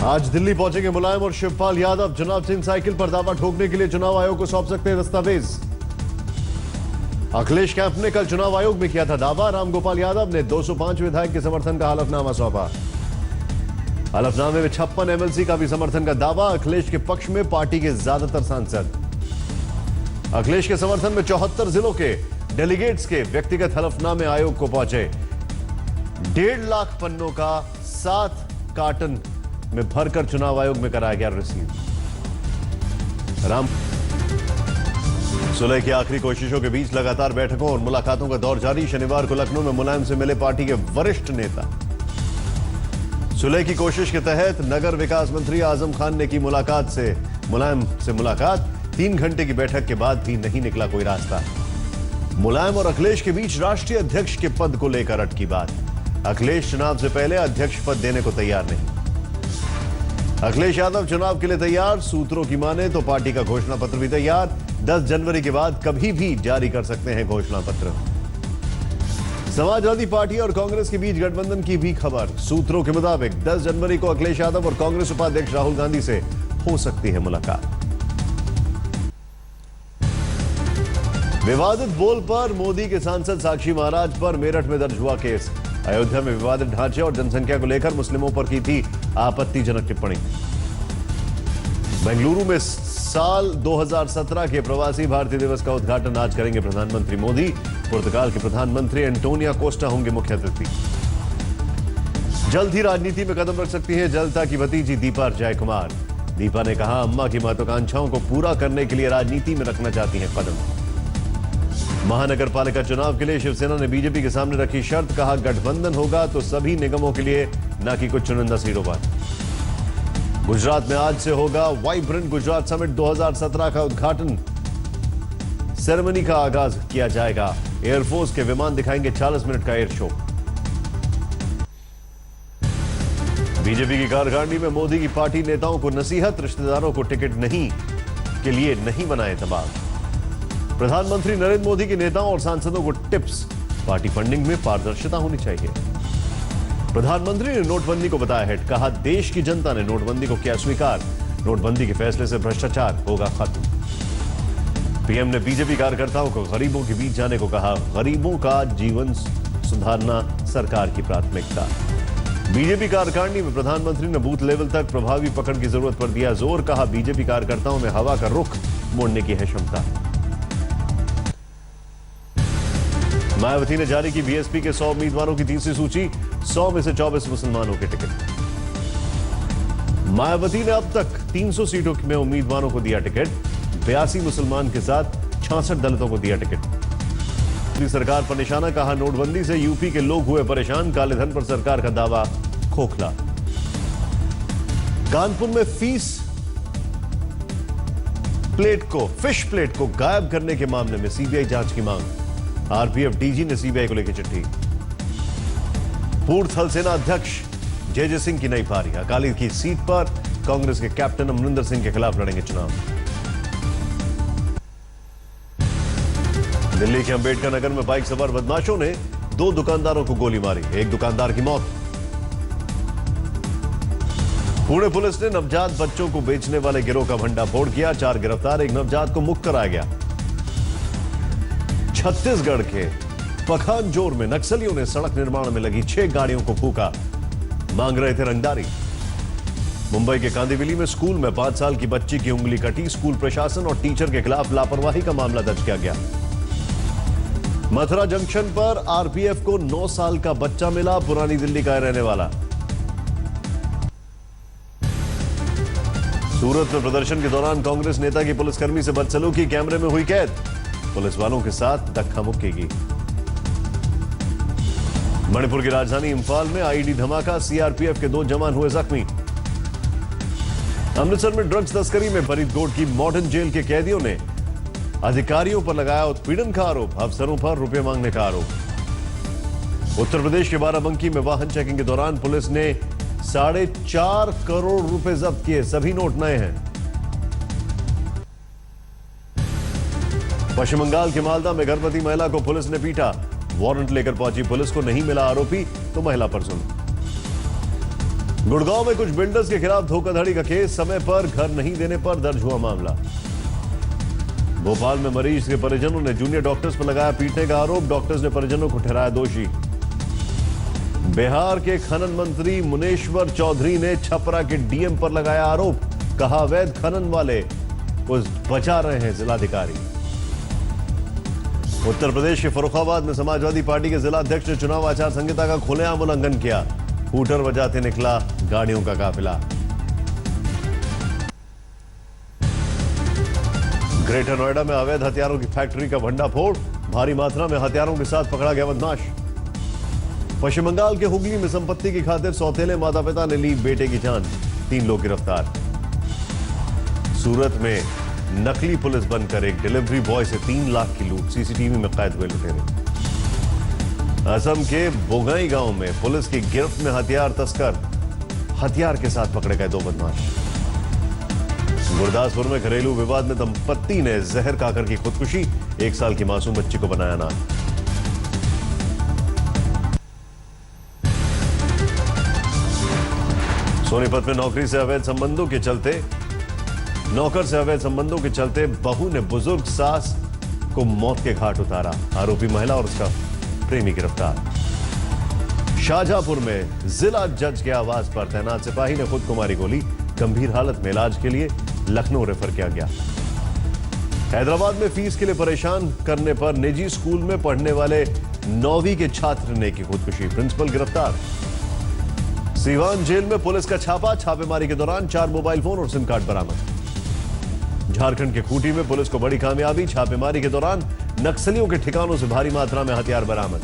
आज दिल्ली पहुंचेंगे मुलायम और शिवपाल यादव। चुनाव चिन्ह साइकिल पर दावा ठोकने के लिए चुनाव आयोग को सौंप सकते हैं दस्तावेज। अखिलेश कैंप ने कल चुनाव आयोग में किया था दावा। रामगोपाल यादव ने 205 विधायक के समर्थन का हलफनामा सौंपा। हलफनामे में 56 एमएलसी का भी समर्थन का दावा। अखिलेश के पक्ष में पार्टी के ज्यादातर सांसद। अखिलेश के समर्थन में 74 जिलों के डेलीगेट्स के व्यक्तिगत हलफनामे आयोग को पहुंचे। 1.5 लाख पन्नों का 7 कार्टन में भरकर चुनाव आयोग में कराया गया रिसीव। सुलह की आखिरी कोशिशों के बीच लगातार बैठकों और मुलाकातों का दौर जारी। शनिवार को लखनऊ में मुलायम से मिले पार्टी के वरिष्ठ नेता। सुलह की कोशिश के तहत नगर विकास मंत्री आजम खान ने की मुलायम से मुलाकात। 3 घंटे की बैठक के बाद भी नहीं निकला कोई रास्ता। मुलायम और अखिलेश के बीच राष्ट्रीय अध्यक्ष के पद को लेकर अटकी बात। अखिलेश चुनाव से पहले अध्यक्ष पद देने को तैयार नहीं। अखिलेश यादव चुनाव के लिए तैयार। सूत्रों की माने तो पार्टी का घोषणा पत्र भी तैयार। 10 जनवरी के बाद कभी भी जारी कर सकते हैं घोषणा पत्र। समाजवादी पार्टी और कांग्रेस के बीच गठबंधन की भी खबर। सूत्रों के मुताबिक 10 जनवरी को अखिलेश यादव और कांग्रेस उपाध्यक्ष राहुल गांधी से हो सकती है मुलाकात। विवादित बोल पर मोदी के सांसद साक्षी महाराज पर मेरठ में दर्ज हुआ केस। अयोध्या में विवादित ढांचे और जनसंख्या को लेकर मुस्लिमों पर की थी आपत्तिजनक टिप्पणी। बेंगलुरु में साल 2017 के प्रवासी भारतीय दिवस का उद्घाटन आज करेंगे प्रधानमंत्री मोदी। पुर्तगाल के प्रधानमंत्री एंटोनियो कोस्टा होंगे मुख्य अतिथि। जल्द ही राजनीति में कदम रख सकती है जलता की भतीजी दीपा जयकुमार। दीपा ने कहा, अम्मा की महत्वाकांक्षाओं को पूरा करने के लिए राजनीति में रखना चाहती हैं कदम। महानगर पालिका चुनाव के लिए शिवसेना ने बीजेपी के सामने रखी शर्त। कहा, गठबंधन होगा तो सभी निगमों के लिए, न कि कुछ चुनिंदा सीटों पर। गुजरात में आज से होगा वाइब्रेंट गुजरात समिट 2017 का उद्घाटन। सेरेमनी का आगाज किया जाएगा। एयरफोर्स के विमान दिखाएंगे 40 मिनट का एयर शो। बीजेपी की कार्यकारिणी में मोदी की पार्टी नेताओं को नसीहत। रिश्तेदारों को टिकट नहीं के लिए नहीं बनाए दबाव। प्रधानमंत्री नरेंद्र मोदी के नेताओं और सांसदों को टिप्स। पार्टी फंडिंग में पारदर्शिता होनी चाहिए। प्रधानमंत्री ने नोटबंदी को बताया हिट। कहा, देश की जनता ने नोटबंदी को किया स्वीकार। नोटबंदी के फैसले से भ्रष्टाचार होगा खत्म। पीएम ने बीजेपी कार्यकर्ताओं को गरीबों के बीच जाने को कहा। गरीबों का जीवन सुधारना सरकार की प्राथमिकता। बीजेपी कार्यकारिणी में प्रधानमंत्री ने बूथ लेवल तक प्रभावी पकड़ की जरूरत पर दिया जोर। कहा, बीजेपी कार्यकर्ताओं में हवा का रुख मोड़ने की है क्षमता। मायावती ने जारी की बीएसपी के 100 उम्मीदवारों की तीसरी सूची। 100 में से 24 मुसलमानों के टिकट। मायावती ने अब तक 300 सीटों में उम्मीदवारों को दिया टिकट। 82 मुसलमान के साथ 66 दलितों को दिया टिकट। सरकार पर निशाना। कहा, नोटबंदी से यूपी के लोग हुए परेशान। काले धन पर सरकार का दावा खोखला। कानपुर में फिश प्लेट को गायब करने के मामले में सीबीआई जांच की मांग। आरपीएफ डीजी ने सीबीआई को लेकर चिट्ठी। पूर्व थल सेना अध्यक्ष जे सिंह की नई पारी। अकाली की सीट पर कांग्रेस के कैप्टन अमरिंदर सिंह के खिलाफ लड़ेंगे चुनाव। दिल्ली के अंबेडकर नगर में बाइक सवार बदमाशों ने 2 दुकानदारों को गोली मारी। एक दुकानदार की मौत। पुणे पुलिस ने नवजात बच्चों को बेचने वाले गिरोह का भंडाफोड़ किया। 4 गिरफ्तार। एक नवजात को मुक्त कराया गया। छत्तीसगढ़ के पखानजोर में नक्सलियों ने सड़क निर्माण में लगी 6 गाड़ियों को फूका। मांग रहे थे रंगदारी। मुंबई के कांदिवली में स्कूल में 5 साल की बच्ची की उंगली कटी। स्कूल प्रशासन और टीचर के खिलाफ लापरवाही का मामला दर्ज किया गया। मथुरा जंक्शन पर आरपीएफ को 9 साल का बच्चा मिला। पुरानी दिल्ली का रहने वाला। सूरत में प्रदर्शन के दौरान कांग्रेस नेता की पुलिसकर्मी से बदसलूकी कैमरे में हुई कैद। पुलिस वालों के साथ धक्का मुक्की की। मणिपुर की राजधानी इंफाल में आईईडी धमाका। सीआरपीएफ के 2 जवान हुए जख्मी। अमृतसर में ड्रग्स तस्करी में फरीदकोट की मॉडर्न जेल के कैदियों ने अधिकारियों पर लगाया उत्पीड़न का आरोप। अफसरों पर रुपए मांगने का आरोप। उत्तर प्रदेश के बाराबंकी में वाहन चेकिंग के दौरान पुलिस ने 4.5 करोड़ रुपए जब्त किए। सभी नोट नए हैं। पश्चिम बंगाल के मालदा में गर्भवती महिला को पुलिस ने पीटा। वारंट लेकर पहुंची पुलिस को नहीं मिला आरोपी तो महिला पर जुल्म। गुड़गांव में कुछ बिल्डर्स के खिलाफ धोखाधड़ी का केस, समय पर घर नहीं देने पर दर्ज हुआ मामला। भोपाल में मरीज के परिजनों ने जूनियर डॉक्टर्स पर लगाया पीटने का आरोप, डॉक्टर्स ने परिजनों को ठहराया दोषी। बिहार के खनन मंत्री मुनेश्वर चौधरी ने छपरा के डीएम पर लगाया आरोप, कहा अवैध खनन वाले को बचा रहे हैं जिलाधिकारी। उत्तर प्रदेश के फर्रुखाबाद में समाजवादी पार्टी के जिला अध्यक्ष ने चुनाव आचार संहिता का खुलेआम उल्लंघन किया, हूटर बजाते निकला गाड़ियों का काफिला। ग्रेटर नोएडा में अवैध हथियारों की फैक्ट्री का भंडाफोड़, भारी मात्रा में हथियारों के साथ पकड़ा गया बदमाश। पश्चिम बंगाल के हुगली में संपत्ति की खातिर सौतेले माता पिता ने ली बेटे की जान, 3 लोग गिरफ्तार। सूरत में नकली पुलिस बनकर एक डिलीवरी बॉय से 3 लाख की लूट, सीसीटीवी में कैद हुए लुटेरे। असम के बोगाई गांव में पुलिस की गिरफ्त में हथियार तस्कर, हथियार के साथ पकड़े गए 2 बदमाश। गुरदासपुर में घरेलू विवाद में दंपत्ति ने जहर खाकर की खुदकुशी, 1 साल की मासूम बच्ची को बनाया नाक। सोनीपत में नौकर से अवैध संबंधों के चलते बहू ने बुजुर्ग सास को मौत के घाट उतारा, आरोपी महिला और उसका प्रेमी गिरफ्तार। शाहजहांपुर में जिला जज के आवास पर तैनात सिपाही ने खुद को मारी गोली, गंभीर हालत में इलाज के लिए लखनऊ रेफर किया गया। हैदराबाद में फीस के लिए परेशान करने पर निजी स्कूल में पढ़ने वाले 9वीं के छात्र ने की खुदकुशी, प्रिंसिपल गिरफ्तार। सीवान जेल में पुलिस का छापा, छापेमारी के दौरान 4 मोबाइल फोन और सिम कार्ड बरामद। झारखंड के खूंटी में पुलिस को बड़ी कामयाबी, छापेमारी के दौरान नक्सलियों के ठिकानों से भारी मात्रा में हथियार बरामद।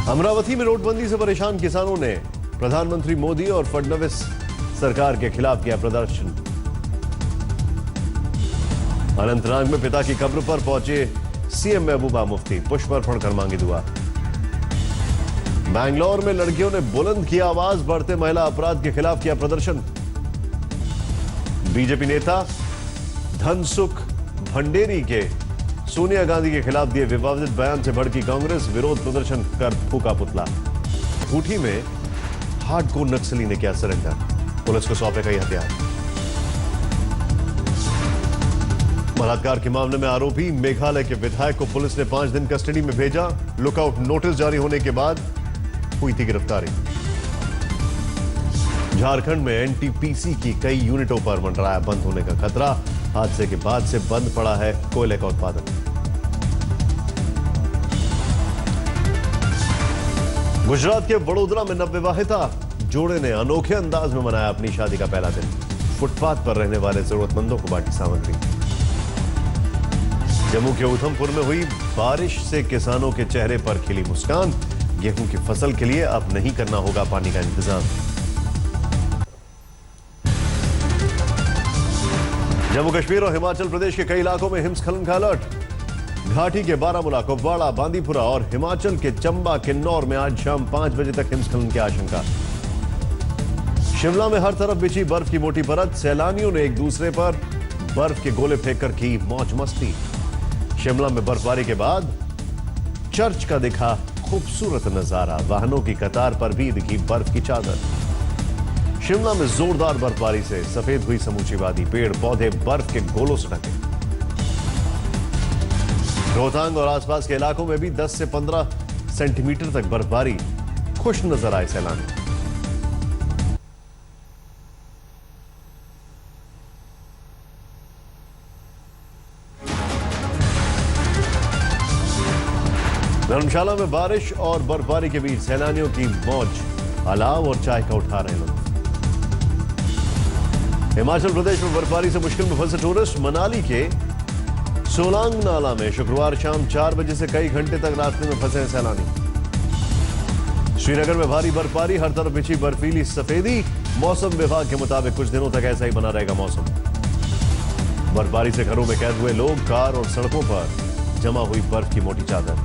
अमरावती में नोटबंदी से परेशान किसानों ने प्रधानमंत्री मोदी और फडणवीस सरकार के खिलाफ किया प्रदर्शन। अनंतनाग में पिता की कब्र पर पहुंचे सीएम महबूबा मुफ्ती, पुष्प अर्पण कर मांगी दुआ। बैंगलोर में लड़कियों ने बुलंद किया आवाज, बढ़ते महिला अपराध के खिलाफ किया प्रदर्शन। बीजेपी नेता धनसुख भंडेरी के सोनिया गांधी के खिलाफ दिए विवादित बयान से भड़की कांग्रेस, विरोध प्रदर्शन कर फूका पुतला। खूंटी में हार्डकोर नक्सली ने किया सरेंडर, पुलिस को सौंपे कई हथियार। बलात्कार के मामले में आरोपी मेघालय के विधायक को पुलिस ने 5 दिन कस्टडी में भेजा, लुकआउट नोटिस जारी होने के बाद हुई थी गिरफ्तारी। झारखंड में एनटीपीसी की कई यूनिटों पर मंडराया बंद होने का खतरा, हादसे के बाद से बंद पड़ा है कोयले का उत्पादन। गुजरात के वडोदरा में नवविवाहिता जोड़े ने अनोखे अंदाज में मनाया अपनी शादी का पहला दिन, फुटपाथ पर रहने वाले जरूरतमंदों को बांटी सामग्री। जम्मू के उधमपुर में हुई बारिश से किसानों के चेहरे पर खिली मुस्कान, गेहूं की फसल के लिए अब नहीं करना होगा पानी का इंतजाम। जम्मू कश्मीर और हिमाचल प्रदेश के कई इलाकों में हिमस्खलन का अलर्ट, घाटी के बारामूला, कुपवाड़ा, बांदीपुरा और हिमाचल के चंबा, किन्नौर में आज शाम 5 बजे तक हिमस्खलन की आशंका। शिमला में हर तरफ बिछी बर्फ की मोटी परत, सैलानियों ने एक दूसरे पर बर्फ के गोले फेंककर की मौज मस्ती। शिमला में बर्फबारी के बाद चर्च का दिखा खूबसूरत नजारा, वाहनों की कतार पर भी दिखी बर्फ की चादर। शिमला में जोरदार बर्फबारी से सफेद हुई समूची वादी, पेड़ पौधे बर्फ के गोलों से ढके। रोहतांग और आसपास के इलाकों में भी 10 से 15 सेंटीमीटर तक बर्फबारी, खुश नजर आए सैलानी। धर्मशाला में बारिश और बर्फबारी के बीच सैलानियों की मौज, अलाव और चाय का उठा रहे लोग। हिमाचल प्रदेश में बर्फबारी से मुश्किल में फंसे टूरिस्ट, मनाली के सोलांग नाला में शुक्रवार शाम 4 बजे से कई घंटे तक रास्ते में फंसे हैं सैलानी। श्रीनगर में भारी बर्फबारी, हर तरफ बिछी बर्फीली सफेदी, मौसम विभाग के मुताबिक कुछ दिनों तक ऐसा ही बना रहेगा मौसम। बर्फबारी से घरों में कैद हुए लोग, कार और सड़कों पर जमा हुई बर्फ की मोटी चादर।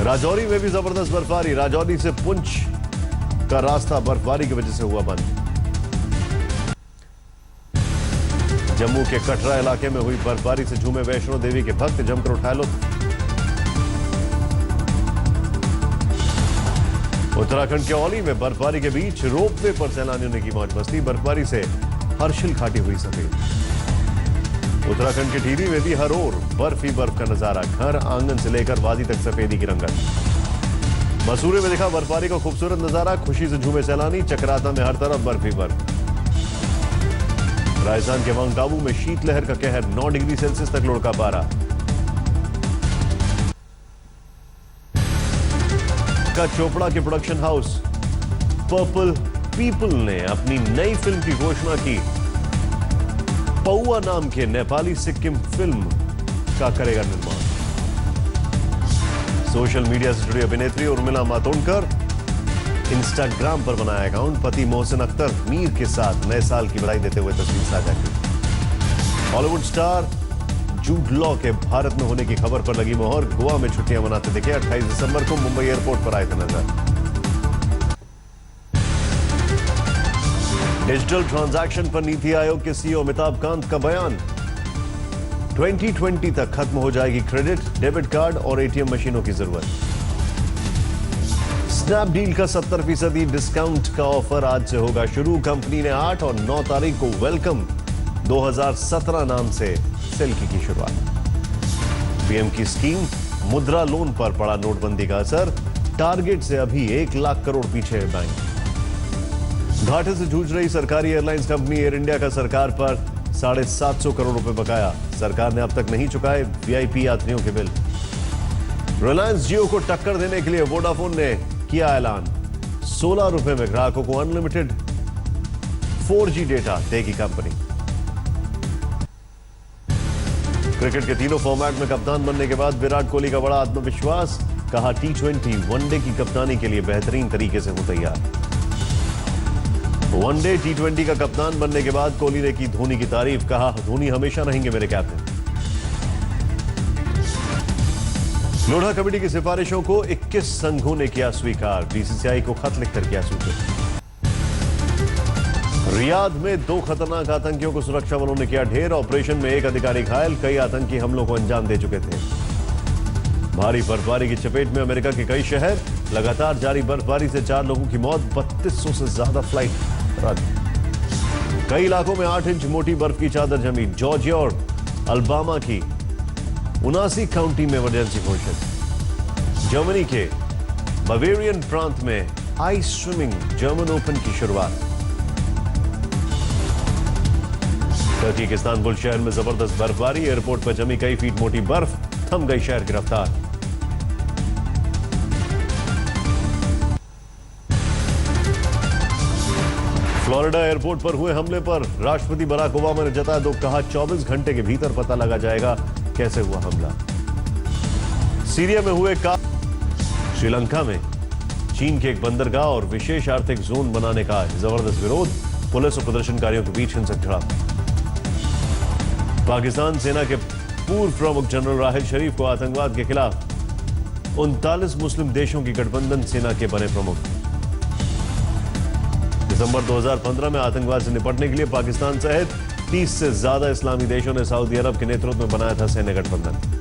राजौरी में भी जबरदस्त बर्फबारी, राजौरी से पुंछ का रास्ता बर्फबारी की वजह से हुआ बंद। जम्मू के कटरा इलाके में हुई बर्फबारी से झूमे वैष्णो देवी के भक्त, जमकर उठाए लुत्फ। उत्तराखंड के औली में बर्फबारी के बीच रोपवे पर सैलानियों ने की मौज मस्ती। बर्फबारी से हर्षिल घाटी हुई सफेद। उत्तराखंड के टिहरी में भी हर ओर बर्फ ही बर्फ का नजारा। घर आंगन से लेकर वादी तक सफेदी की रंगत। मसूरी में दिखा बर्फबारी का खूबसूरत नजारा। खुशी से झूमे सैलानी। चक्राता में हर तरफ बर्फ ही बर्फ। राजस्थान के माउंट आबू में शीतलहर का कहर। 9 डिग्री सेल्सियस तक लुढ़का पारा। चोपड़ा के प्रोडक्शन हाउस पर्पल पीपल ने अपनी नई फिल्म की घोषणा की। पौआ नाम के नेपाली सिक्किम फिल्म का करेगा निर्माण। सोशल मीडिया से जुड़ी अभिनेत्री उर्मिला मातोंडकर इंस्टाग्राम पर बनाया अकाउंट। पति मोहसिन अख्तर मीर के साथ नए साल की बधाई देते हुए तस्वीर साझा की। हॉलीवुड स्टार जूड लॉ के भारत में होने की खबर पर लगी मोहर। गोवा में छुट्टियां मनाते दिखे। 28 दिसंबर को मुंबई एयरपोर्ट पर आए थे नजर। डिजिटल ट्रांजैक्शन पर नीति आयोग के सीईओ अमिताभ कांत का बयान। 2020 तक खत्म हो जाएगी क्रेडिट, डेबिट कार्ड और एटीएम मशीनों की जरूरत। स्नैपडील का 70% डिस्काउंट का ऑफर आज से होगा शुरू। कंपनी ने 8 और 9 तारीख को वेलकम 2017 नाम से सेल की शुरुआत। पीएम की स्कीम मुद्रा लोन पर पड़ा नोटबंदी का असर। टारगेट से अभी 1 लाख करोड़ पीछे है बैंक। घाटे से जूझ रही सरकारी एयरलाइंस कंपनी एयर इंडिया का सरकार पर 750 करोड़ रुपए बकाया। सरकार ने अब तक नहीं चुकाए वीआईपी यात्रियों के बिल। रिलायंस जियो को टक्कर देने के लिए वोडाफोन ने किया ऐलान। 16 रुपए में ग्राहकों को अनलिमिटेड 4G डेटा देगी कंपनी। क्रिकेट के तीनों फॉर्मेट में कप्तान बनने के बाद विराट कोहली का बड़ा आत्मविश्वास। कहा T20 वनडे की कप्तानी के लिए बेहतरीन तरीके से हो तैयार। वनडे T20 का कप्तान बनने के बाद कोहली ने की धोनी की तारीफ। कहा धोनी हमेशा रहेंगे मेरे कैप्टन। लोढ़ा कमेटी की सिफारिशों को 21 संघों ने किया स्वीकार। बीसीसीआई को खत लिखकर किया सूचित। रियाद में 2 खतरनाक आतंकियों को सुरक्षा बलों ने किया ढेर। ऑपरेशन में 1 अधिकारी घायल। कई आतंकी हमलों को अंजाम दे चुके थे। भारी बर्फबारी की चपेट में अमेरिका के कई शहर। लगातार जारी बर्फबारी से 4 लोगों की मौत। 3200 से ज्यादा फ्लाइट रद्द। कई इलाकों में 8 इंच मोटी बर्फ की चादर जमी। जॉर्जिया और अल्बामा की 79 काउंटी में इमरजेंसी घोषित। जर्मनी के बवेरियन प्रांत में आइस स्विमिंग जर्मन ओपन की शुरुआत। टर्की के इस्तांबुल शहर में जबरदस्त बर्फबारी। एयरपोर्ट पर जमी कई फीट मोटी बर्फ। थम गई शहर की रफ्तार। फ्लोरिडा एयरपोर्ट पर हुए हमले पर राष्ट्रपति बराक ओबामा ने जताया दुख। कहा 24 घंटे के भीतर पता लगा जाएगा कैसे हुआ हमला। सीरिया में हुए श्रीलंका में चीन के एक बंदरगाह और विशेष आर्थिक जोन बनाने का जबरदस्त विरोध। पुलिस और प्रदर्शनकारियों के बीच हिंसक झड़प। पाकिस्तान सेना के पूर्व प्रमुख जनरल राहिल शरीफ को आतंकवाद के खिलाफ 39 मुस्लिम देशों की गठबंधन सेना के बने प्रमुख। दिसंबर 2015 में आतंकवाद से निपटने के लिए पाकिस्तान सहित 30 से ज्यादा इस्लामी देशों ने सऊदी अरब के नेतृत्व में बनाया था सैन्य गठबंधन।